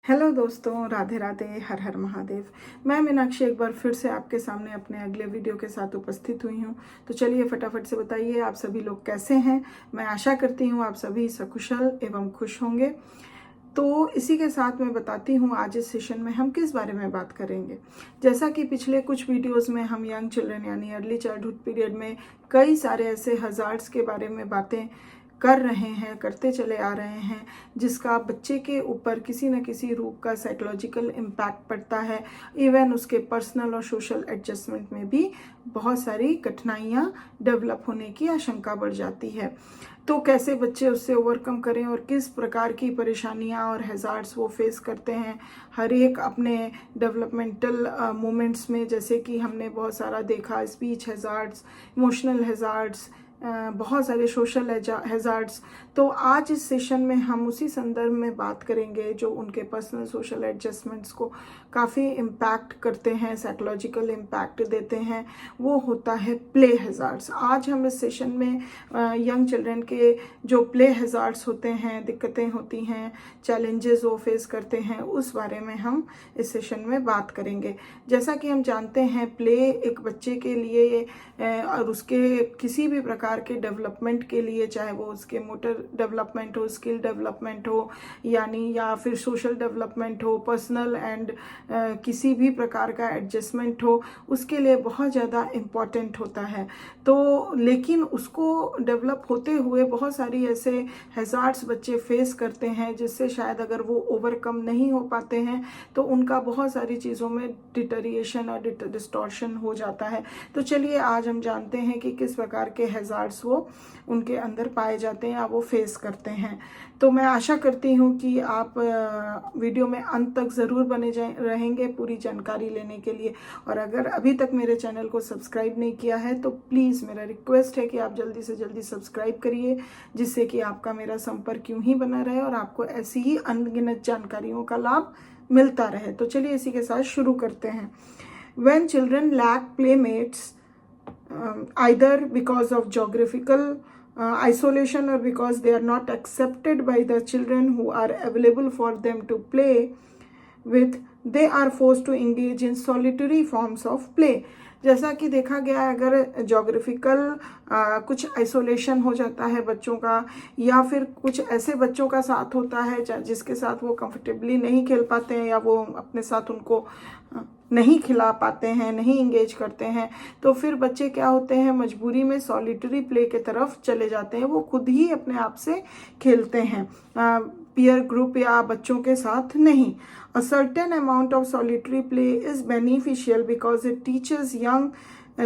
Hello दोस्तों, राधे राधे, हर हर महादेव। मैं मीनाक्षी एक बार फिर से आपके सामने अपने अगले वीडियो के साथ उपस्थित हुई हूँ। तो चलिए फटाफट से बताइए आप सभी लोग कैसे हैं। मैं आशा करती हूँ आप सभी सकुशल एवं खुश होंगे। तो इसी के साथ मैं बताती हूँ आज इस सेशन में हम किस बारे में बात करेंगे। जैसा कि पिछले कुछ वीडियोस में हम यंग चिल्ड्रन यानी अर्ली चाइल्डहुड पीरियड में कई सारे ऐसे हजार्ड्स के बारे में बातें कर रहे हैं, करते चले आ रहे हैं, जिसका बच्चे के ऊपर किसी न किसी रूप का साइकोलॉजिकल इम्पैक्ट पड़ता है। इवन उसके पर्सनल और सोशल एडजस्टमेंट में भी बहुत सारी कठिनाइयाँ डेवलप होने की आशंका बढ़ जाती है। तो कैसे बच्चे उससे ओवरकम करें और किस प्रकार की परेशानियां और हैज़ार्ड्स वो फेस करते हैं हर एक अपने डेवलपमेंटल मोमेंट्स में। जैसे कि हमने बहुत सारा देखा, स्पीच हैज़ार्ड्स, इमोशनल हैज़ार्ड्स, बहुत सारे सोशल हैज़ार्ड्स। तो आज इस सेशन में हम उसी संदर्भ में बात करेंगे जो उनके पर्सनल सोशल एडजस्टमेंट्स को काफ़ी इम्पैक्ट करते हैं, साइकोलॉजिकल इम्पैक्ट देते हैं। वो होता है प्ले हैज़ार्ड्स। आज हम इस सेशन में यंग चिल्ड्रन के जो प्ले हैज़ार्ड्स होते हैं, दिक्कतें होती हैं, चैलेंजेस वो फेस करते हैं, उस बारे में हम इस सेशन में बात करेंगे। जैसा कि हम जानते हैं, प्ले एक बच्चे के लिए और उसके किसी भी प्रकार के डेवलपमेंट के लिए, चाहे वो उसके मोटर डेवलपमेंट हो, स्किल डेवलपमेंट हो, यानी या फिर सोशल डेवलपमेंट हो, पर्सनल एंड किसी भी प्रकार का एडजस्टमेंट हो, उसके लिए बहुत ज़्यादा इम्पॉर्टेंट होता है। तो लेकिन उसको डेवलप होते हुए बहुत सारी ऐसे हैज़ार्ड्स बच्चे फेस करते हैं जिससे शायद अगर वो ओवरकम नहीं हो पाते हैं तो उनका बहुत सारी चीज़ों में डिटेरिएशन और डिस्टॉर्शन हो जाता है। तो चलिए आज हम जानते हैं कि किस प्रकार के हैज़ार्ड्स वो उनके अंदर पाए जाते हैं या वो फेस करते हैं। तो मैं आशा करती हूँ कि आप वीडियो में अंत तक ज़रूर बने रहेंगे पूरी जानकारी लेने के लिए। और अगर अभी तक मेरे चैनल को सब्सक्राइब नहीं किया है तो प्लीज़ मेरा रिक्वेस्ट है कि आप जल्दी से जल्दी सब्सक्राइब करिए, जिससे कि आपका मेरा संपर्क यूं ही बना रहे और आपको ऐसी ही अनगिनत जानकारियों का लाभ मिलता रहे। तो चलिए इसी के साथ शुरू करते हैं। When children lack playmates, either because of geographical isolation or because they are not accepted by the children who are available for them to play with, they are forced to engage in solitary forms of play. जैसा कि देखा गया है, अगर geographical कुछ isolation हो जाता है बच्चों का, या फिर कुछ ऐसे बच्चों का साथ होता है जिसके साथ वो कंफर्टेबली नहीं खेल पाते हैं या वो अपने साथ उनको नहीं खिला पाते हैं, नहीं इंगेज करते हैं, तो फिर बच्चे क्या होते हैं, मजबूरी में सॉलिटरी प्ले के तरफ चले जाते हैं। वो खुद ही अपने आप से खेलते हैं, पीयर ग्रुप या बच्चों के साथ नहीं। A certain amount of solitary play is beneficial because it teaches young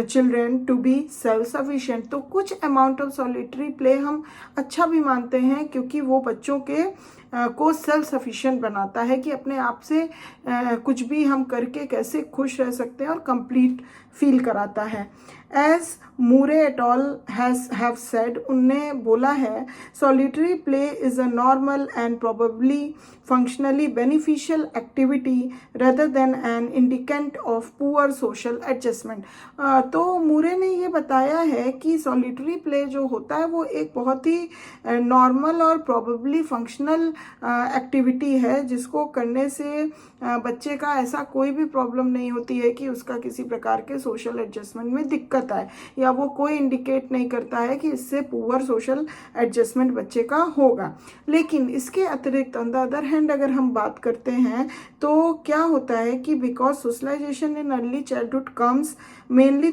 children to be self-sufficient. तो कुछ amount of solitary play हम अच्छा भी मानते हैं क्योंकि वो बच्चों के को सेल्फ सफिशिएंट बनाता है कि अपने आप से कुछ भी हम करके कैसे खुश रह सकते हैं और कंप्लीट फील कराता है। As Moore et al have said, उनने बोला है, solitary play is a normal and probably functionally beneficial activity rather than an indicant of poor social adjustment. तो मूरे ने ये बताया है कि सॉलिटरी प्ले जो होता है वो एक बहुत ही नॉर्मल और प्रोबेबली फंक्शनल एक्टिविटी है, जिसको करने से बच्चे का ऐसा कोई भी प्रॉब्लम नहीं होती है कि उसका किसी प्रकार के सोशल एडजस्टमेंट में दिक्कत आए, या वो कोई इंडिकेट नहीं करता है कि इससे पुअर सोशल एडजस्टमेंट बच्चे का होगा। लेकिन इसके अतिरिक्त ऑन द अदर हैंड अगर हम बात करते हैं तो क्या होता है कि because socialization in early childhood comes mainly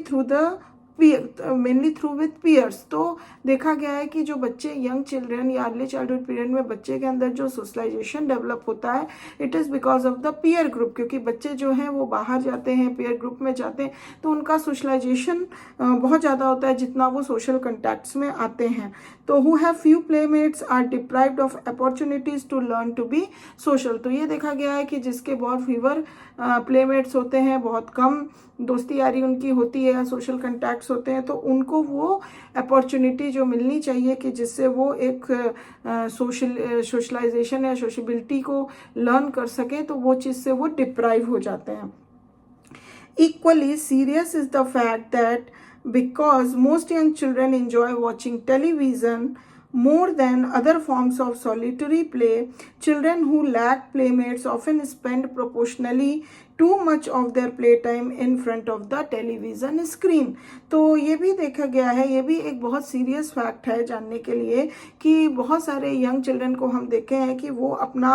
through with peers. तो देखा गया है कि जो बच्चे यंग चिल्ड्रन या अर्ली चाइल्डहुड पीरियड में बच्चे के अंदर जो सोशलाइजेशन डेवलप होता है, it is because of the peer group. क्योंकि बच्चे जो हैं वो बाहर जाते हैं, पीयर ग्रुप में जाते हैं, तो उनका सोशलाइजेशन बहुत ज़्यादा होता है जितना वो सोशल कंटैक्ट्स में आते हैं। तो who have few playmates are deprived of opportunities to learn to be social. तो ये देखा गया है कि जिसके बहुत फीवर प्लेमेट्स होते हैं, बहुत कम दोस्ती यारी उनकी होती है या सोशल कंटैक्ट्स होते हैं, तो उनको वो अपॉर्चुनिटी जो मिलनी चाहिए कि जिससे वो एक सोशलाइजेशन या सोशबिलिटी को लर्न कर सकें, तो वो चीज़ से वो डिप्राइव हो जाते हैं। Equally serious is the fact that because most young children enjoy watching television More than other forms of solitary play, children who lack playmates often spend proportionally too much of their playtime in front of the television screen. तो ये भी देखा गया है, ये भी एक बहुत सीरियस फैक्ट है जानने के लिए कि बहुत सारे यंग चिल्ड्रन को हम देखे हैं कि वो अपना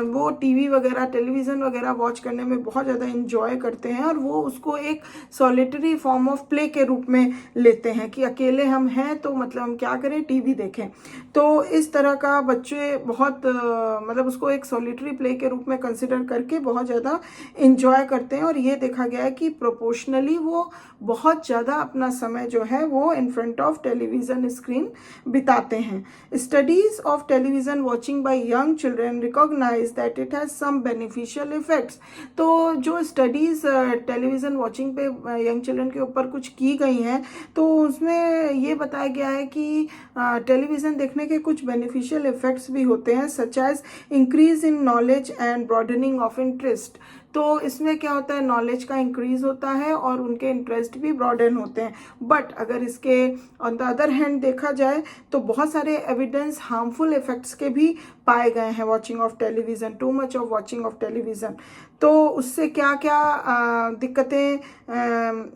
वो टीवी वगैरह टेलीविज़न वगैरह वॉच करने में बहुत ज़्यादा इंजॉय करते हैं और वो उसको एक सॉलिटरी फॉर्म ऑफ प्ले के रूप में लेते हैं कि अकेले हम हैं तो मतलब हम क्या करें, टीवी देखें। तो इस तरह का बच्चे बहुत मतलब उसको एक सॉलिटरी प्ले के रूप में कंसिडर करके बहुत ज़्यादा इंजॉय करते हैं और ये देखा गया है कि प्रोपोर्शनली वो बहुत ज़्यादा अपना समय जो है वो in front of television screen बिताते हैं। Studies of television watching by young children recognize that it has some beneficial effects. तो जो स्टडीज़ टेलीविज़न वॉचिंग पे यंग चिल्ड्रन के ऊपर कुछ की गई हैं तो उसमें ये बताया गया है कि टेलीविज़न देखने के कुछ बेनिफिशियल इफेक्ट्स भी होते हैं, such as increase in knowledge and broadening of interest. तो इसमें क्या होता है, नॉलेज का इंक्रीज होता है और उनके इंटरेस्ट भी ब्रॉडन होते हैं। बट अगर इसके ऑन द अदर हैंड देखा जाए तो बहुत सारे एविडेंस हार्मफुल इफेक्ट्स के भी पाए गए हैं watching of television, too much of watching of television. तो उससे क्या क्या दिक्कतें,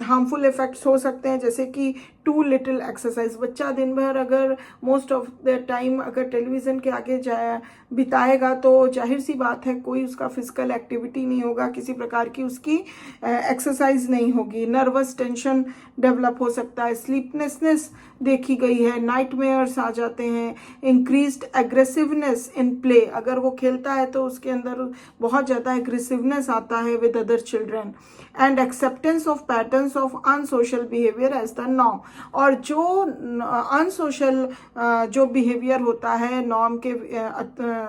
हार्मफुल इफेक्ट्स हो सकते हैं, जैसे कि टू लिटिल एक्सरसाइज। बच्चा दिन भर अगर मोस्ट ऑफ द टाइम अगर टेलीविज़न के आगे जाए बिताएगा तो जाहिर सी बात है कोई उसका फिजिकल एक्टिविटी नहीं होगा, किसी प्रकार की उसकी एक्सरसाइज नहीं होगी, नर्वस टेंशन डेवलप हो सकता है, स्लीपनेसनेस देखी गई है, नाइटमेयर्स आ जाते हैं, इंक्रीज्ड एग्रेसिवनेस इन प्ले। अगर वो खेलता है तो उसके अंदर बहुत ज़्यादा एग्रेसिवनेस आता है with other children, and acceptance of patterns of unsocial behaviour as the norm. और जो अनसोशल जो बिहेवियर होता है नॉर्म के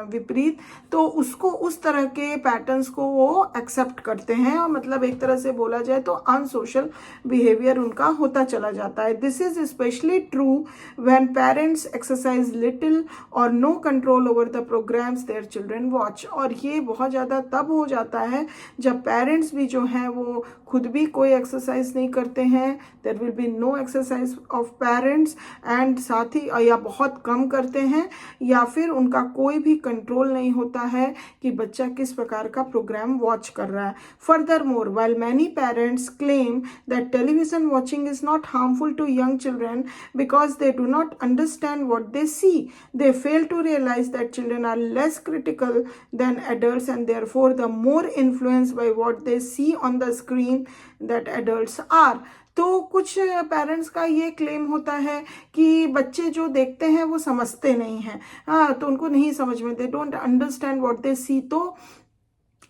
विपरीत, तो उसको उस तरह के पैटर्न्स को वो एक्सेप्ट करते हैं और मतलब एक तरह से बोला जाए तो अनसोशल बिहेवियर उनका होता चला जाता है। This is specially true when parents exercise little और no control over the programs their children watch. और ये बहुत ज़्यादा तब हो जाता है जब पेरेंट्स भी जो हैं वो खुद भी कोई एक्सरसाइज नहीं करते हैं, there will be no exercise of parents, and साथ ही या बहुत कम करते हैं या फिर उनका कोई भी कंट्रोल नहीं होता है कि बच्चा किस प्रकार का प्रोग्राम वॉच कर रहा है। Further more, while many parents claim that television watching is not harmful to young children because they do not understand what they see, they fail to realize that children are less critical than adults and therefore the more influenced by what they see on the screen that adults are। तो कुछ parents का ये claim होता है कि बच्चे जो देखते हैं वो समझते नहीं हैं, तो उनको नहीं समझ में, they don't understand what they see. तो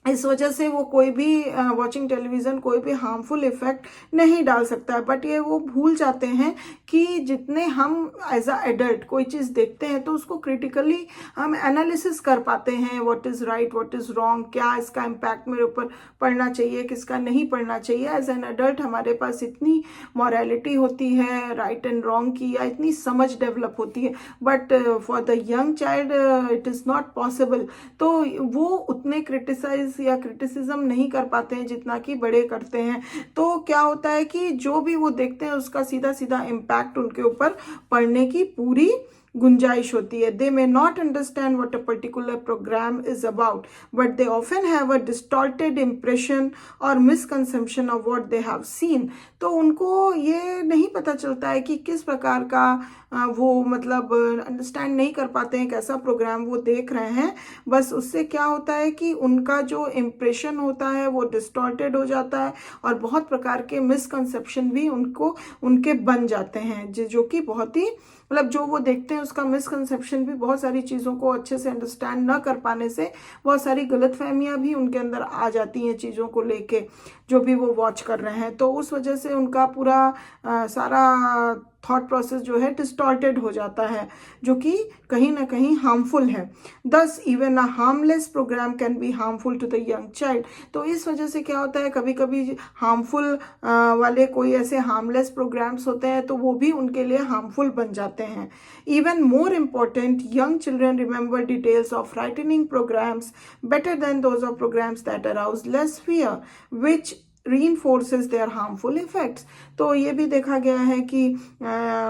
इस वजह से वो कोई भी वॉचिंग टेलीविज़न कोई भी हार्मफुल इफेक्ट नहीं डाल सकता है। बट ये वो भूल जाते हैं कि जितने हम एज अ एडल्ट कोई चीज़ देखते हैं तो उसको क्रिटिकली हम एनालिसिस कर पाते हैं, what is right what is wrong, क्या इसका इम्पैक्ट मेरे ऊपर पड़ना चाहिए किसका नहीं पड़ना चाहिए। एज एन एडल्ट हमारे पास इतनी मॉरलिटी होती है राइट एंड रॉन्ग की, या इतनी समझ डेवलप होती है, but for the young child it is not possible. तो वो उतने क्रिटिसाइज या क्रिटिसिज्म नहीं कर पाते हैं जितना कि बड़े करते हैं। तो क्या होता है कि जो भी वो देखते हैं उसका सीधा सीधा इम्पैक्ट उनके ऊपर पड़ने की पूरी गुंजाइश होती है। They may not understand what a particular program is about but they often have a distorted impression और misconception of what they have seen. तो उनको ये नहीं पता चलता है कि किस प्रकार का वो मतलब अंडरस्टैंड नहीं कर पाते हैं कैसा प्रोग्राम वो देख रहे हैं। बस उससे क्या होता है कि उनका जो इम्प्रेशन होता है वो डिस्टॉर्टेड हो जाता है और बहुत प्रकार के मिसकंसेप्शन भी उनके बन जाते हैं, जो कि बहुत ही मतलब जो वो देखते हैं उसका मिसकंसेप्शन भी, बहुत सारी चीज़ों को अच्छे से अंडरस्टैंड न कर पाने से बहुत सारी गलतफहमियां भी उनके अंदर आ जाती हैं चीज़ों को लेके जो भी वो वॉच कर रहे हैं। तो उस वजह से उनका पूरा सारा थॉट प्रोसेस जो है डिस्टॉर्टेड हो जाता है, जो कि कहीं ना कहीं हार्मफुल है। Thus even a harmless programme can be harmful to the young child. तो इस वजह से क्या होता है, कभी कभी हार्मफुल वाले कोई ऐसे हार्मलेस प्रोग्राम्स होते हैं तो वो भी उनके लिए हार्मफुल बन जाते हैं। Even more important, young children remember details of frightening programmes better than those of programs that arouse less fear, which reinforces their harmful effects। तो ये भी देखा गया है कि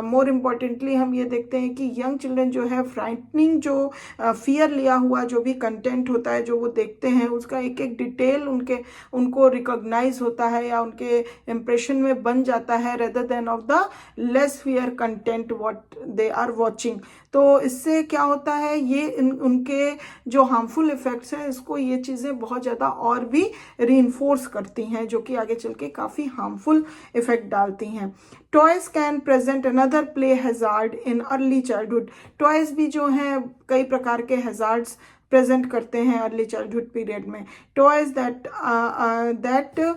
मोर इम्पॉर्टेंटली हम ये देखते हैं कि यंग चिल्ड्रन जो है फ्राइटनिंग जो फियर लिया हुआ जो भी कंटेंट होता है जो वो देखते हैं उसका एक एक डिटेल उनको रिकॉग्नाइज होता है या उनके इम्प्रेशन में बन जाता है rather than of the less fear content what they are watching. तो इससे क्या होता है, ये उनके जो हार्मफुल इफेक्ट्स हैं इसको ये चीज़ें बहुत ज़्यादा और भी रीइंफोर्स करती हैं, जो कि आगे चल के काफ़ी हार्मफुल इफेक्ट डालती हैं। Toys can present another play hazard in early childhood. Toys भी जो हैं कई प्रकार के हैजार्ड्स प्रेजेंट करते हैं अर्ली चाइल्डहुड पीरियड में। Toys that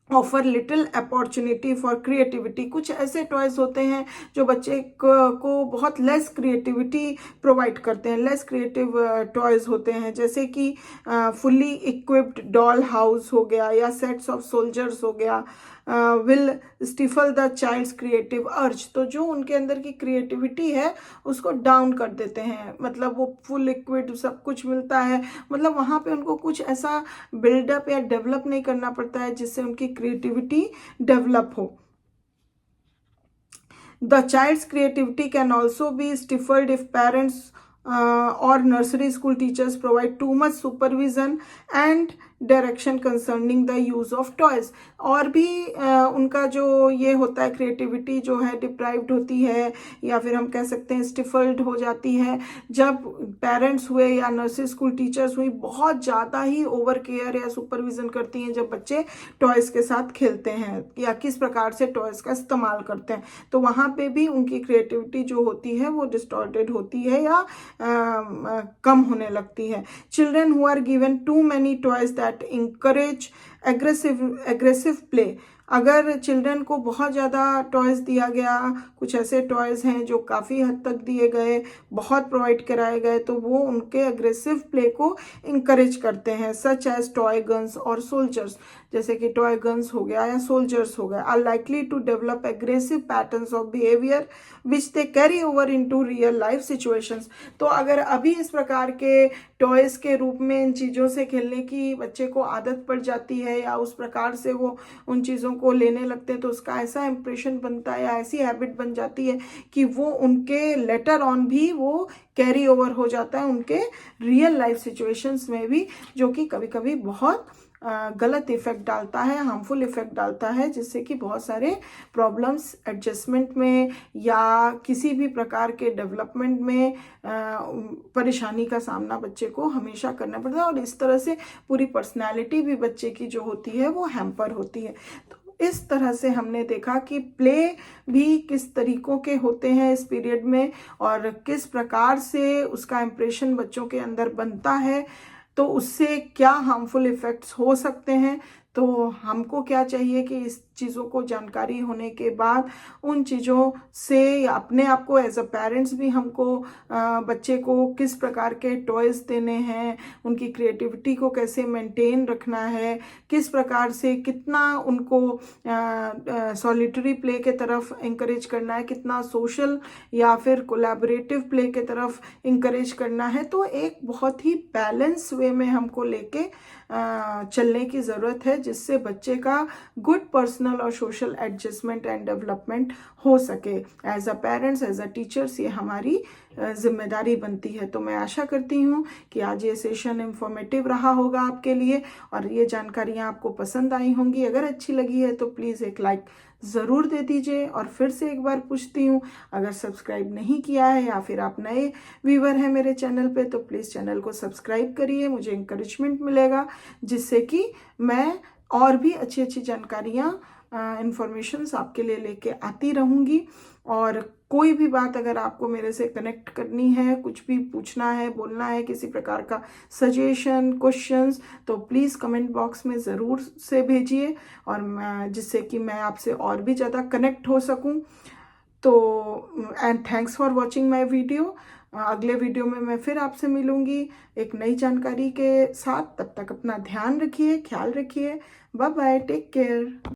offer little opportunity for creativity. कुछ ऐसे टॉयज होते हैं जो बच्चे को बहुत लेस क्रिएटिविटी प्रोवाइड करते हैं, लेस क्रिएटिव टॉयज होते हैं, जैसे कि फुल्ली इक्विप्ड डॉल हाउस हो गया या सेट्स ऑफ सोल्जर्स हो गया, will stifle the child's creative urge. तो जो उनके अंदर की क्रिएटिविटी है उसको डाउन कर देते हैं, मतलब वो फुल इक्विप्ड सब कुछ मिलता है, मतलब वहाँ पे उनको कुछ ऐसा बिल्डअप या डेवलप नहीं करना पड़ता है जिससे उनकी क्रिएटिविटी डेवलप हो। The child's creativity can also be stifled if parents or nursery school teachers provide too much supervision and direction concerning the use of toys. और भी उनका जो ये होता है क्रिएटिविटी जो है डिप्राइव्ड होती है या फिर हम कह सकते हैं स्टिफल्ड हो जाती है जब पेरेंट्स हुए या नर्सरी स्कूल टीचर्स हुई बहुत ज़्यादा ही ओवर केयर या सुपरविजन करती हैं जब बच्चे टॉयज़ के साथ खेलते हैं या किस प्रकार से टॉयज़ का इस्तेमाल करते हैं। तो वहाँ पे भी उनकी क्रिएटिविटी जो होती है वो डिस्टॉर्टेड होती है या कम होने लगती है। Children who are given too many toys that encourage aggressive play। अगर चिल्ड्रन को बहुत ज़्यादा टॉयज़ दिया गया, कुछ ऐसे टॉयज़ हैं जो काफ़ी हद तक दिए गए, बहुत प्रोवाइड कराए गए, तो वो उनके अग्रेसिव प्ले को इंकरेज करते हैं, सच एज टॉय गन्स और सोल्जर्स। जैसे कि टॉय गन्स हो गया या सोल्जर्स हो गए, are likely to develop aggressive patterns of behaviour which they carry over into real life situations. तो अगर अभी इस प्रकार के टॉयज़ के रूप में इन चीज़ों से खेलने की बच्चे को आदत पड़ जाती है या उस प्रकार से वो उन चीज़ों को लेने लगते हैं तो उसका ऐसा इंप्रेशन बनता है या ऐसी हैबिट बन जाती है कि वो उनके लेटर ऑन भी वो कैरी ओवर हो जाता है उनके रियल लाइफ सिचुएशंस में भी, जो कि कभी कभी बहुत गलत इफेक्ट डालता है, हार्मफुल इफेक्ट डालता है, जिससे कि बहुत सारे प्रॉब्लम्स एडजस्टमेंट में या किसी भी प्रकार के डेवलपमेंट में परेशानी का सामना बच्चे को हमेशा करना पड़ता है और इस तरह से पूरी पर्सनैलिटी भी बच्चे की जो होती है वो हैम्पर होती है। तो इस तरह से हमने देखा कि प्ले भी किस तरीकों के होते हैं इस पीरियड में और किस प्रकार से उसका इम्प्रेशन बच्चों के अंदर बनता है, तो उससे क्या हार्मफुल इफ़ेक्ट्स हो सकते हैं। तो हमको क्या चाहिए कि इस चीज़ों को जानकारी होने के बाद उन चीज़ों से अपने आप को एज अ पेरेंट्स भी हमको बच्चे को किस प्रकार के टॉयज़ देने हैं, उनकी क्रिएटिविटी को कैसे मेंटेन रखना है, किस प्रकार से कितना उनको सॉलिटरी प्ले के तरफ इंकरेज करना है, कितना सोशल या फिर कोलैबोरेटिव प्ले के तरफ इंकरेज करना है। तो एक बहुत ही बैलेंस वे में हमको लेके चलने की ज़रूरत है जिससे बच्चे का गुड पर्सनल और सोशल एडजस्टमेंट एंड डेवलपमेंट हो सके। As a parents, as a teachers ये हमारी जिम्मेदारी बनती है। तो मैं आशा करती हूँ कि आज ये सेशन इंफॉर्मेटिव रहा होगा आपके लिए और ये जानकारियाँ आपको पसंद आई होंगी। अगर अच्छी लगी है तो प्लीज़ एक लाइक ज़रूर दे दीजिए और फिर से एक बार पूछती हूँ, अगर सब्सक्राइब नहीं किया है या फिर आप नए व्यूवर हैं मेरे चैनल पे तो प्लीज़ चैनल को सब्सक्राइब करिए, मुझे इंकरेजमेंट मिलेगा जिससे कि मैं और भी अच्छी अच्छी जानकारियाँ इंफॉर्मेशंस आपके लिए लेके आती रहूँगी। और कोई भी बात अगर आपको मेरे से कनेक्ट करनी है, कुछ भी पूछना है, बोलना है, किसी प्रकार का सजेशन, क्वेश्चंस, तो प्लीज़ कमेंट बॉक्स में ज़रूर से भेजिए और जिससे कि मैं आपसे और भी ज़्यादा कनेक्ट हो सकूं। तो and thanks for watching my video. अगले वीडियो में मैं फिर आपसे मिलूंगी एक नई जानकारी के साथ। तब तक अपना ध्यान रखिए, ख्याल रखिए। Bye bye, take care.